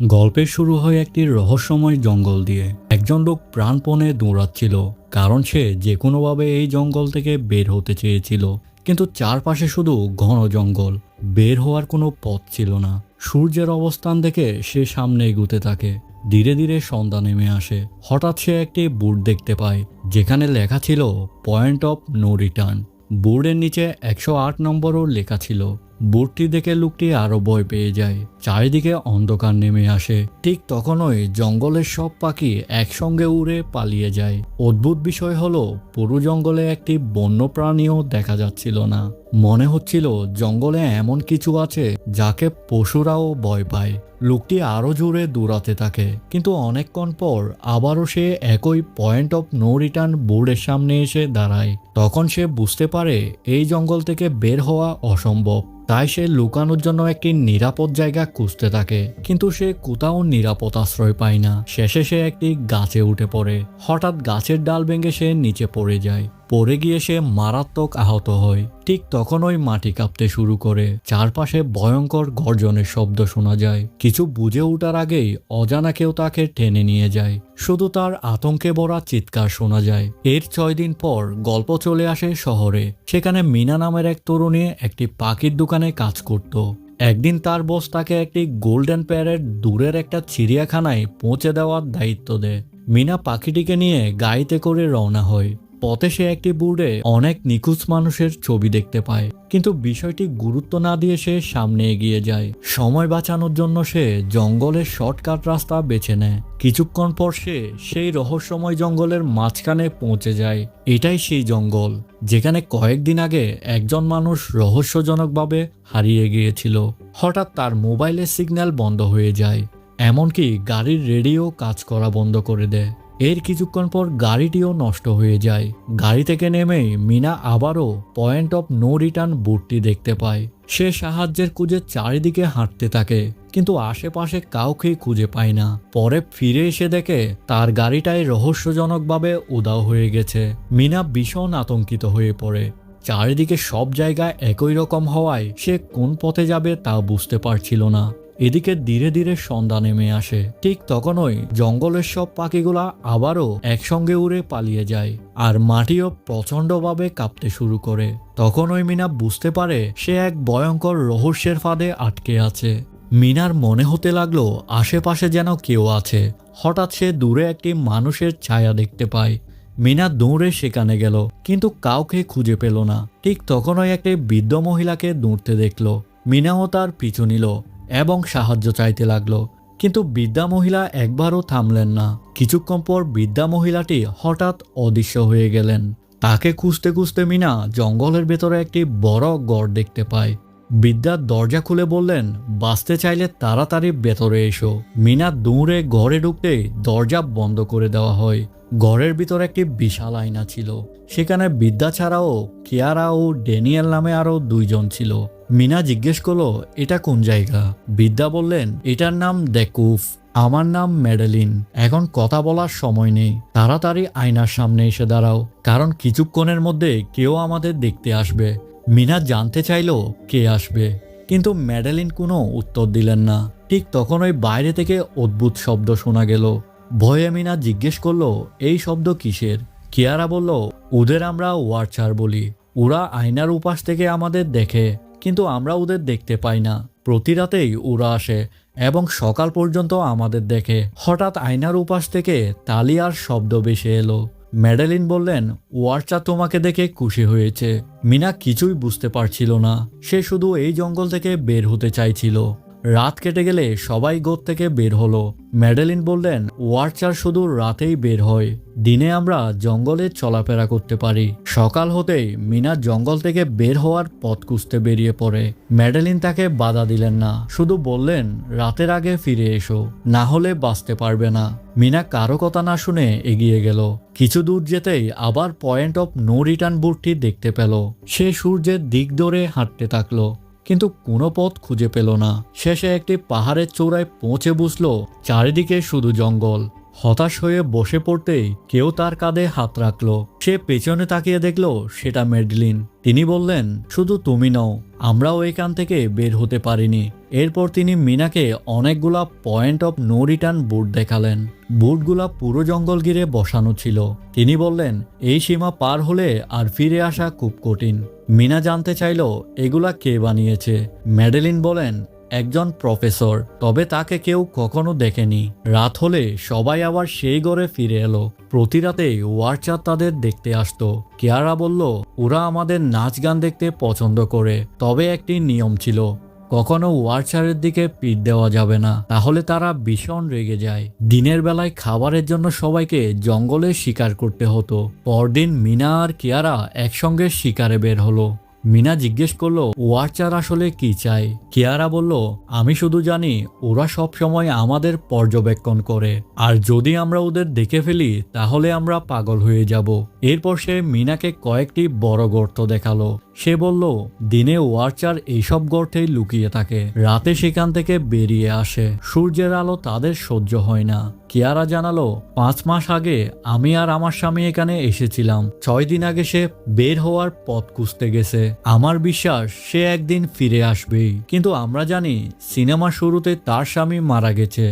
গল্পের শুরু হয় একটি রহস্যময় জঙ্গল দিয়ে। একজন লোক প্রাণপণে দৌড়াচ্ছিল, কারণ সে যে কোনোভাবে এই জঙ্গল থেকে বের হতে চেয়েছিল। কিন্তু চারপাশে শুধু ঘন জঙ্গল, বের হওয়ার কোনো পথ ছিল না। সূর্যের অবস্থান দেখে সে সামনে এগুতে থাকে। ধীরে ধীরে সন্ধ্যা নেমে আসে। হঠাৎ সে একটি বোর্ড দেখতে পায়, যেখানে লেখা ছিল পয়েন্ট অফ নো রিটার্ন। বোর্ডের নিচে 108 নম্বরও লেখা ছিল। বোর্ডটি দেখে লোকটি আরো ভয় পেয়ে যায়। চারিদিকে অন্ধকার নেমে আসে। ঠিক তখনই জঙ্গলের সব পাখি একসঙ্গে উড়ে পালিয়ে যায়। অদ্ভুত বিষয় হলো, পুরো জঙ্গলে একটি বন্য প্রাণীও দেখা যাচ্ছিল না। মনে হচ্ছিল জঙ্গলে এমন কিছু আছে যাকে পশুরাও ভয় পায়। লোকটি আরো জোরে দৌড়াতে থাকে, কিন্তু অনেকক্ষণ পর আবারও সে একই পয়েন্ট অফ নো রিটার্ন বোর্ডের সামনে এসে দাঁড়ায়। তখন সে বুঝতে পারে এই জঙ্গল থেকে বের হওয়া অসম্ভব। তাই সে লুকানোর জন্য একটি নিরাপদ জায়গা খুঁজতে থাকে, কিন্তু সে কোথাও নিরাপদ আশ্রয় পায় না। শেষে সে একটি গাছে উঠে পড়ে। হঠাৎ গাছের ডাল ভেঙে সে নিচে পড়ে যায়। পড়ে গিয়ে সে মারাত্মক আহত হয়। ঠিক তখনই মাটি কাঁপতে শুরু করে। চারপাশে ভয়ঙ্কর গর্জনের শব্দ শোনা যায়। কিছু বুঝে ওঠার আগেই অজানা কেউ তাকে টেনে নিয়ে যায়। শুধু তার আতঙ্কে ভরা চিৎকার শোনা যায়। এর 6 দিন পর গল্প চলে আসে শহরে। সেখানে মিনা নামের এক তরুণী একটি পাখির দোকানে কাজ করত। একদিন তার বস তাকে একটি গোল্ডেন প্যারেট দূরের একটা চিড়িয়াখানায় পৌঁছে দেওয়ার দায়িত্ব দেয়। মিনা পাখিটিকে নিয়ে গাড়িতে করে রওনা হয়। পথে সে একটি বোর্ডে অনেক নিখোঁজ মানুষের ছবি দেখতে পায়, কিন্তু বিষয়টি গুরুত্ব না দিয়ে সে সামনে এগিয়ে যায়। সময় বাঁচানোর জন্য সে জঙ্গলের শর্টকাট রাস্তা বেছে নেয়। কিছুক্ষণ পর সে সেই রহস্যময় জঙ্গলের মাঝখানে পৌঁছে যায়। এটাই সেই জঙ্গল যেখানে কয়েকদিন আগে একজন মানুষ রহস্যজনকভাবে হারিয়ে গিয়েছিল। হঠাৎ তার মোবাইলের সিগন্যাল বন্ধ হয়ে যায়, এমনকি গাড়ির রেডিও কাজ করা বন্ধ করে দেয়। এর কিছুক্ষণ পর গাড়িটিও নষ্ট হয়ে যায়। গাড়ি থেকে নেমেই মিনা আবারও পয়েন্ট অফ নো রিটার্ন বোর্ডটি দেখতে পায়। সে সাহায্যের খুঁজে চারিদিকে হাঁটতে থাকে, কিন্তু আশেপাশে কাউকেই খুঁজে পায় না। পরে ফিরে এসে দেখে তার গাড়িটাই রহস্যজনকভাবে উধাও হয়ে গেছে। মিনা ভীষণ আতঙ্কিত হয়ে পড়ে। চারিদিকে সব জায়গা একই রকম হওয়ায় সে কোন পথে যাবে তা বুঝতে পারছিল না। এদিকে ধীরে ধীরে সন্ধ্যা নেমে আসে। ঠিক তখনই জঙ্গলের সব পাখিগুলা আবারও একসঙ্গে উড়ে পালিয়ে যায়, আর মাটিও প্রচন্ডভাবে কাঁপতে শুরু করে। তখনই মিনা বুঝতে পারে সে এক ভয়ঙ্কর রহস্যের ফাঁদে আটকে আছে। মিনার মনে হতে লাগলো আশেপাশে যেন কেউ আছে। হঠাৎ সে দূরে একটি মানুষের ছায়া দেখতে পায়। মিনা দৌড়ে সেখানে গেল, কিন্তু কাউকে খুঁজে পেল না। ঠিক তখনই একটি বৃদ্ধ মহিলাকে দৌড়তে দেখলো। মিনাও তার পিছু নিল এবং সাহায্য চাইতে লাগলো, কিন্তু বৃদ্ধা মহিলা একবারও থামলেন না। কিছুক্ষণ পর বৃদ্ধা মহিলাটি হঠাৎ অদৃশ্য হয়ে গেলেন। তাকে খুঁজতে খুঁজতে মিনা জঙ্গলের ভেতরে একটি বড় গড় দেখতে পায়। বৃদ্ধা দরজা খুলে বললেন, বাঁচতে চাইলে তাড়াতাড়ি ভেতরে এসো। মিনা দৌড়ে ঘরে ঢুকতেই দরজা বন্ধ করে দেওয়া হয়। ঘরের ভিতর একটি বিশাল আয়না ছিল। সেখানে বৃদ্ধা ছাড়াও কিয়ারা ও ড্যানিয়েল নামে আরো 2 জন ছিল। মিনা জিজ্ঞেস করলো, এটা কোন জায়গা? বৃদ্ধা বললেন, এটার নাম দ্য-কুফ। আমার নাম ম্যাডেলিন। এখন কথা বলার সময় নেই, তাড়াতাড়ি আয়নার সামনে এসে দাঁড়াও, কারণ কিছুক্ষণের মধ্যে কেউ আমাদের দেখতে আসবে। মিনা জানতে চাইল কে আসবে, কিন্তু ম্যাডেলিন কোনো উত্তর দিলেন না। ঠিক তখনই বাইরে থেকে অদ্ভুত শব্দ শোনা গেল। ভয়ে মিনা জিজ্ঞেস করলো, এই শব্দ কিসের? কিয়ারা বলল, ওদের আমরা ওয়ার্চার বলি। ওরা আয়নার উপাস থেকে আমাদের দেখে, কিন্তু আমরা ওদের দেখতে পাই না। প্রতি রাতেই ওরা আসে এবং সকাল পর্যন্ত আমাদের দেখে। হঠাৎ আয়নার উপাস থেকে তালি আর শব্দ ভেসে এলো। ম্যাডেলিন বললেন, ওয়ার্চার তোমাকে দেখে খুশি হয়েছে। মিনা কিছুই বুঝতে পারছিল না। সে শুধু এই জঙ্গল থেকে বের হতে চাইছিল। রাত কেটে গেলে সবাই ঘর থেকে বের হলো। ম্যাডেলিন বললেন, ওয়ার্চার শুধু রাতেই বের হয়, দিনে আমরা জঙ্গলে চলাফেরা করতে পারি। সকাল হতেই মিনা জঙ্গল থেকে বের হওয়ার পথ খুঁজতে বেরিয়ে পড়ে। ম্যাডেলিন তাকে বাধা দিলেন না, শুধু বললেন, রাতের আগে ফিরে এসো, না হলে বাঁচতে পারবে না। মিনা কারো কথা না শুনে এগিয়ে গেল। কিছু দূর যেতেই আবার পয়েন্ট অফ নো রিটার্ন বোর্ডটি দেখতে পেল। সে সূর্যের দিক ধরে হাঁটতে থাকলো, কিন্তু কোনো পথ খুঁজে পেল না। শেষে একটি পাহাড়ের চূড়ায় পৌঁছে বুঝলো চারিদিকে শুধু জঙ্গল। হতাশ হয়ে বসে পড়তেই কেউ তার কাঁধে হাত রাখলো। সে পেছনে তাকিয়ে দেখলো সেটা ম্যাডেলিন। তিনি বললেন, শুধু তুমি নও, আমরাও এখান থেকে বের হতে পারিনি। এরপর তিনি মিনাকে অনেকগুলা পয়েন্ট অফ নো রিটার্ন বুট দেখালেন। বুটগুলা পুরো জঙ্গল ঘিরে বসানো ছিল। তিনি বললেন, এই সীমা পার হলে আর ফিরে আসা খুব কঠিন। মিনা জানতে চাইল এগুলা কে বানিয়েছে। ম্যাডেলিন বলেন, একজন প্রফেসর, তবে তাকে কেউ কখনো দেখেনি। রাত হলে সবাই আবার সেই ঘরে ফিরে এলো। প্রতি রাতে ওয়ার্চার তাদের দেখতে আসতো। কিয়ারা বলল, ওরা আমাদের নাচ গান দেখতে পছন্দ করে, তবে একটি নিয়ম ছিল, কখনো ওয়ার্চারের দিকে পিঠ দেওয়া যাবে না, তাহলে তারা ভীষণ রেগে যায়। দিনের বেলায় খাবারের জন্য সবাইকে জঙ্গলে শিকার করতে হতো। পরদিন মিনা আর কিয়ারা একসঙ্গে শিকারে বের হলো। মিনা জিজ্ঞেস করলো, ওয়ার্চার আসলে কি চায়? কিয়ারা বলল, আমি শুধু জানি ওরা সব সময় আমাদের পর্যবেক্ষণ করে, আর যদি আমরা ওদের দেখে ফেলি তাহলে আমরা পাগল হয়ে যাব। এরপর সে মিনাকে কয়েকটি বড় গর্ত দেখালো। সে বলল, দিনে ওয়ার্চার এইসব গর্তেই লুকিয়ে থাকে, রাতে সেখান থেকে বেরিয়ে আসে। সূর্যের আলো তাদের সহ্য হয় না। কিয়ারা জানালো, 5 মাস আগে আমি আর আমার স্বামী এখানে এসেছিলাম। 6 দিন আগে সে বের হওয়ার পথ খুঁজতে গেছে। আমার বিশ্বাস সে একদিন ফিরে আসবেই, কিন্তু আমরা জানি সিনেমা শুরুতে তার স্বামী মারা গেছে।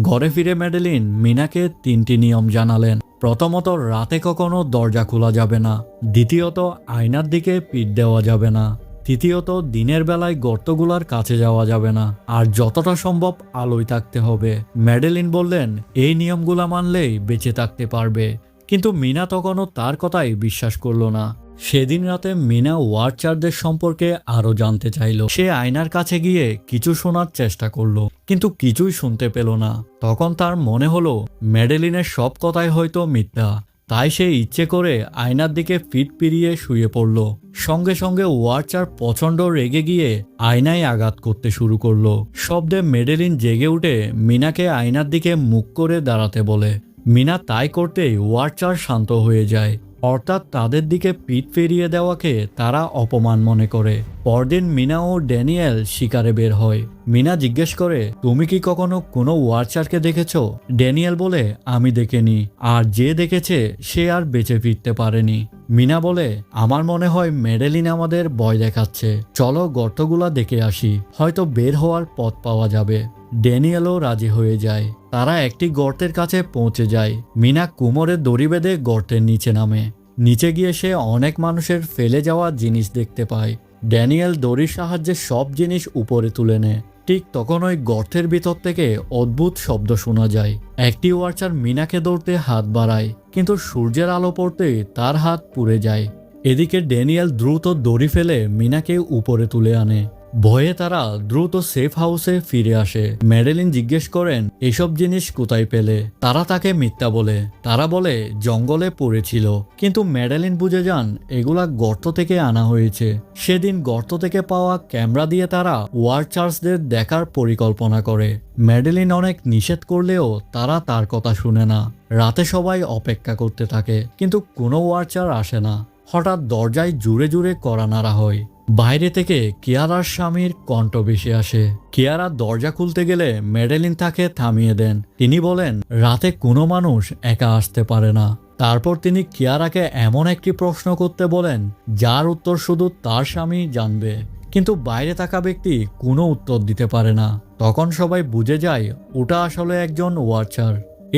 ঘরে ফিরে ম্যাডেলিন মিনাকে 3টি নিয়ম জানালেন। প্রথমত, রাতে কখনো দরজা খোলা যাবে না। দ্বিতীয়ত, আয়নার দিকে পিঠ দেওয়া যাবে না। তৃতীয়ত, দিনের বেলায় গর্তগুলার কাছে যাওয়া যাবে না, আর যতটা সম্ভব আলোয় থাকতে হবে। ম্যাডেলিন বললেন, এই নিয়মগুলা মানলেই বেঁচে থাকতে পারবে। কিন্তু মিনা তখনও তার কথাই বিশ্বাস করল না। সেদিন রাতে মিনা ওয়ার্চারদের সম্পর্কে আরো জানতে চাইল। সে আয়নার কাছে গিয়ে কিছু শোনার চেষ্টা করলো, কিন্তু কিছুই শুনতে পেল না। তখন তার মনে হলো ম্যাডেলিনের সব কথাই হয়তো মিথ্যা। তাই সে ইচ্ছে করে আয়নার দিকে পিঠ ফিরিয়ে শুয়ে পড়ল। সঙ্গে সঙ্গে ওয়ার্চার প্রচণ্ড রেগে গিয়ে আয়নায় আঘাত করতে শুরু করলো। শব্দে ম্যাডেলিন জেগে উঠে মিনাকে আয়নার দিকে মুখ করে দাঁড়াতে বলে। মিনা তাই করতেই ওয়ার্চার শান্ত হয়ে যায়, অর্থাৎ তাদের দিকে পিঠ ফিরিয়ে দেওয়াকে তারা অপমান মনে করে। পরদিন মিনা ও ড্যানিয়েল শিকারে বের হয়। মিনা জিজ্ঞেস করে, তুমি কি কখনো কোনো ওয়ার্চারকে দেখেছ? ড্যানিয়েল বলে, আমি দেখিনি, আর যে দেখেছে সে আর বেঁচে ফিরতে পারেনি। মিনা বলে, আমার মনে হয় ম্যাডেলিন আমাদের ভয় দেখাচ্ছে। চলো গর্তগুলা দেখে আসি, হয়তো বের হওয়ার পথ পাওয়া যাবে। ড্যানিয়েলও রাজি হয়ে যায়। তারা একটি গর্তের কাছে পৌঁছে যায়। মিনা কোমরে দড়ি বেঁধে গর্তের নিচে নামে। নিচে গিয়ে সে অনেক মানুষের ফেলে যাওয়া জিনিস দেখতে পায়। ড্যানিয়েল দড়ির সাহায্যে সব জিনিস উপরে তুলে নেয়। ঠিক তখন ওই গর্তের ভিতর থেকে অদ্ভুত শব্দ শোনা যায়। একটি ওয়ার্চার মিনাকে ধরতে হাত বাড়ায়, কিন্তু সূর্যের আলো পড়তেই তার হাত পুড়ে যায়। এদিকে ড্যানিয়েল দ্রুত দড়ি ফেলে মিনাকে উপরে তুলে আনে। ভয়ে তারা দ্রুত সেফ হাউসে ফিরে আসে। ম্যাডেলিন জিজ্ঞেস করেন, এসব জিনিস কোথায় পেলে? তারা তাকে মিথ্যা বলে। তারা বলে জঙ্গলে পড়েছিল, কিন্তু ম্যাডেলিন বুঝে যান এগুলা গর্ত থেকে আনা হয়েছে। সেদিন গর্ত থেকে পাওয়া ক্যামেরা দিয়ে তারা ওয়ার্চার্সদের দেখার পরিকল্পনা করে। ম্যাডেলিন অনেক নিষেধ করলেও তারা তার কথা শুনে না। রাতে সবাই অপেক্ষা করতে থাকে, কিন্তু কোনো ওয়ার্চার আসে না। হঠাৎ দরজায় জুড়ে জুড়ে কড়া নাড়া হয়। বাইরে থেকে কিয়ারার স্বামীর কণ্ঠ ভেসে আসে। কিয়ারা দরজা খুলতে গেলে ম্যাডেলিন তাকে থামিয়ে দেন। তিনি বলেন, রাতে কোনো মানুষ একা আসতে পারে না। তারপর তিনি কিয়ারাকে এমন একটি প্রশ্ন করতে বলেন যার উত্তর শুধু তার স্বামী জানবে। কিন্তু বাইরে থাকা ব্যক্তি কোনো উত্তর দিতে পারে না। তখন সবাই বুঝে যায় ওটা আসলে একজন ওয়ার্চার।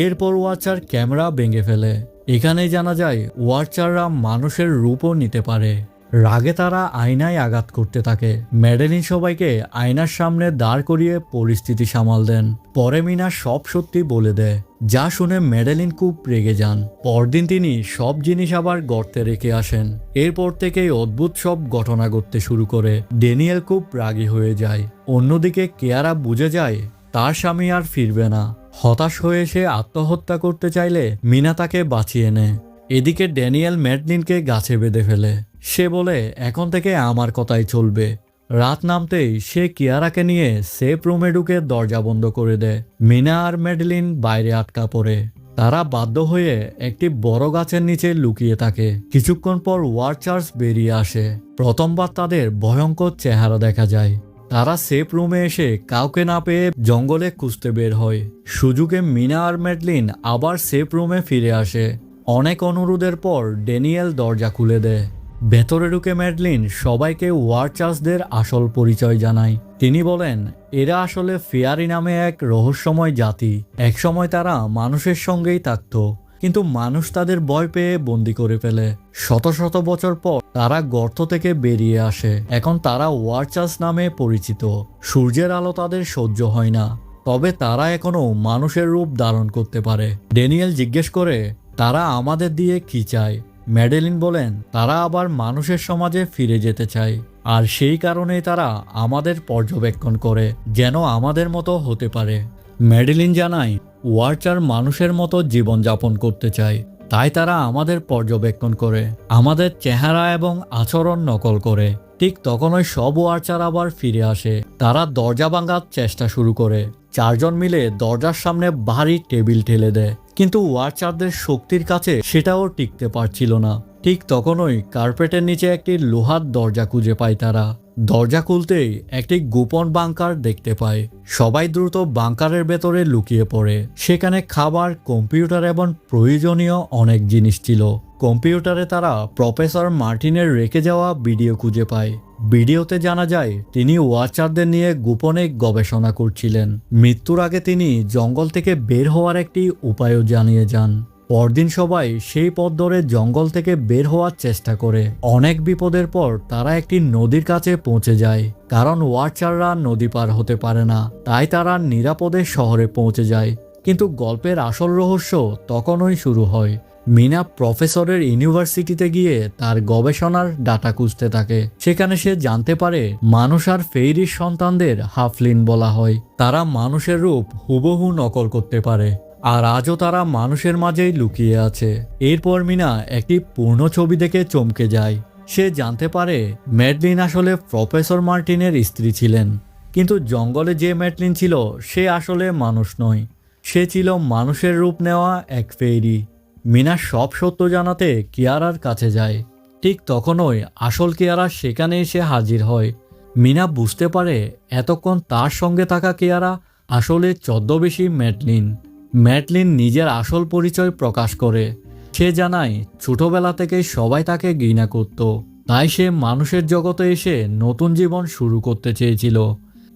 এরপর ওয়ার্চার ক্যামেরা ভেঙে ফেলে। এখানেই জানা যায় ওয়ার্চাররা মানুষের রূপও নিতে পারে। রাগে তারা আয়নায় আঘাত করতে থাকে। ম্যাডেলিন সবাইকে আয়নার সামনে দাঁড় করিয়ে পরিস্থিতি সামাল দেন। পরে মিনা সব সত্যি বলে দেয়, যা শুনে ম্যাডেলিন খুব রেগে যান। পরদিন তিনি সব জিনিস আবার গর্তে রেখে আসেন। এরপর থেকেই অদ্ভুত সব ঘটনা ঘটতে শুরু করে। ড্যানিয়েল খুব রাগী হয়ে যায়। অন্যদিকে কিয়ারা বুঝে যায় তার স্বামী আর ফিরবে না। হতাশ হয়ে সে আত্মহত্যা করতে চাইলে মিনা তাকে বাঁচিয়ে নেয়। এদিকে ড্যানিয়েল ম্যাডেলিনকে গাছে বেঁধে ফেলে। সে বলে, এখন থেকে আমার কথাই চলবে। রাত নামতেই সে কিয়ারাকে নিয়ে সেফ রুমে ঢুকে দরজা বন্ধ করে দেয়। মিনা আর ম্যাডেলিন বাইরে আটকা পড়ে। তারা বাধ্য হয়ে একটি বড় গাছের নিচে লুকিয়ে থাকে। কিছুক্ষণ পর ওয়ার্চার্স বেরিয়ে আসে। প্রথমবার তাদের ভয়ঙ্কর চেহারা দেখা যায়। তারা সেফ রুমে এসে কাউকে না পেয়ে জঙ্গলে খুঁজতে বের হয়। সুযোগে মিনা আর ম্যাডলিন আবার সেফ রুমে ফিরে আসে। অনেক অনুরোধের পর ড্যানিয়েল দরজা খুলে দেয়। ভেতরে ঢুকে ম্যাডলিন সবাইকে ওয়ারচার্সদের আসল পরিচয় জানায়। তিনি বলেন এরা আসলে ফেয়ারি নামে এক রহস্যময় জাতি। একসময় তারা মানুষের সঙ্গেই থাকতো, কিন্তু মানুষ তাদের ভয় পেয়ে বন্দি করে ফেলে। শত শত বছর পর তারা গর্ত থেকে বেরিয়ে আসে। এখন তারা ওয়ারচার্স নামে পরিচিত। সূর্যের আলো তাদের সহ্য হয় না, তবে তারা এখনো মানুষের রূপ ধারণ করতে পারে। ড্যানিয়েল জিজ্ঞেস করে তারা আমাদের দিয়ে কি চায়। ম্যাডেলিন বলেন তারা আবার মানুষের সমাজে ফিরে যেতে চায়, আর সেই কারণেই তারা আমাদের পর্যবেক্ষণ করে, যেন আমাদের মতো হতে পারে। ম্যাডেলিন জানায় ওয়ারচার মানুষের মতো জীবনযাপন করতে চায়, তাই তারা আমাদের পর্যবেক্ষণ করে, আমাদের চেহারা এবং আচরণ নকল করে। ঠিক তখনই সব ওয়ারচার আবার ফিরে আসে। তারা দরজা ভাঙার চেষ্টা শুরু করে। 4 জন মিলে দরজার সামনে ভারী টেবিল ঠেলে দেয়, কিন্তু ওয়ারচারদের শক্তির কাছে সেটাও টিকতে পারছিল না। ঠিক তখনই কার্পেটের নিচে একটি লোহার দরজা খুঁজে পায় তারা। দরজা খুলতেই একটি গোপন বাংকার দেখতে পায়। সবাই দ্রুত বাংকারের ভেতরে লুকিয়ে পড়ে। সেখানে খাবার, কম্পিউটার এবং প্রয়োজনীয় অনেক জিনিস ছিল। কম্পিউটারে তারা প্রফেসর মার্টিনের রেখে যাওয়া ভিডিও খুঁজে পায়। ভিডিওতে জানা যায় তিনি ওয়াচারদের নিয়ে গোপনে গবেষণা করছিলেন। মৃত্যুর আগে তিনি জঙ্গল থেকে বের হওয়ার একটি উপায়ও জানিয়ে যান। পরদিন সবাই সেই পথ ধরে জঙ্গল থেকে বের হওয়ার চেষ্টা করে। অনেক বিপদের পর তারা একটি নদীর কাছে পৌঁছে যায়, কারণ ওয়াচাররা নদী পার হতে পারে না, তাই তারা নিরাপদে শহরে পৌঁছে যায়। কিন্তু গল্পের আসল রহস্য তখনই শুরু হয়। মিনা প্রফেসরের ইউনিভার্সিটিতে গিয়ে তার গবেষণার ডাটা খুঁজতে থাকে। সেখানে সে জানতে পারে মানুষ আর ফেইরির সন্তানদের হাফলিন বলা হয়। তারা মানুষের রূপ হুবহু নকল করতে পারে, আর আজও তারা মানুষের মাঝেই লুকিয়ে আছে। এরপর মিনা একটি পূর্ণ ছবি দেখে চমকে যায়। সে জানতে পারে ম্যাডলিন আসলে প্রফেসর মার্টিনের স্ত্রী ছিলেন, কিন্তু জঙ্গলে যে ম্যাডলিন ছিল সে আসলে মানুষ নয়, সে ছিল মানুষের রূপ নেওয়া এক ফেইরি। মিনা সব সত্য জানাতে কিয়ারার কাছে যায়। ঠিক তখনই আসল কিয়ারা সেখানে এসে হাজির হয়। মিনা বুঝতে পারে এতক্ষণ তার সঙ্গে থাকা কিয়ারা আসলে ছদ্মবেশী ম্যাডলিন। ম্যাডলিন নিজের আসল পরিচয় প্রকাশ করে। সে জানায় ছোটবেলা থেকে সবাই তাকে ঘৃণা করত, তাই সে মানুষের জগতে এসে নতুন জীবন শুরু করতে চেয়েছিল।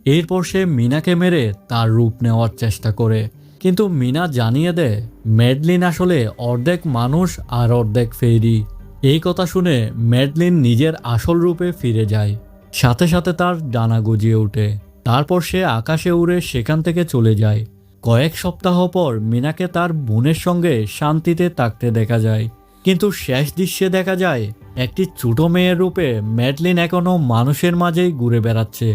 এরপর সে মিনাকে মেরে তার রূপ নেওয়ার চেষ্টা করে, কিন্তু মিনা জানিয়ে দেয় ম্যাডলিন আসলে অর্ধেক মানুষ আর অর্ধেক ফেইরি। এই কথা শুনে ম্যাডলিন নিজের আসল রূপে ফিরে যায়। সাথে সাথে তার ডানা গজিয়ে ওঠে। তারপর সে আকাশে উড়ে সেখান থেকে চলে যায়। কয়েক সপ্তাহ পর মিনাকে তার বোনের সঙ্গে শান্তিতে থাকতে দেখা যায়, কিন্তু শেষ দৃশ্যে দেখা যায় একটি ছোট মেয়ের রূপে ম্যাডলিন এখনো মানুষের মাঝেই ঘুরে বেড়াচ্ছে।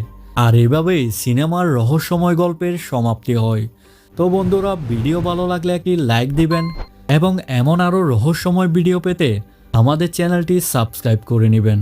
আর এভাবেই সিনেমার রহস্যময় গল্পের সমাপ্তি হয়। তো বন্ধুরা, ভিডিও ভালো লাগলে একটি লাইক দিবেন এবং এমন আরও রহস্যময় ভিডিও পেতে আমাদের চ্যানেলটি সাবস্ক্রাইব করে নেবেন।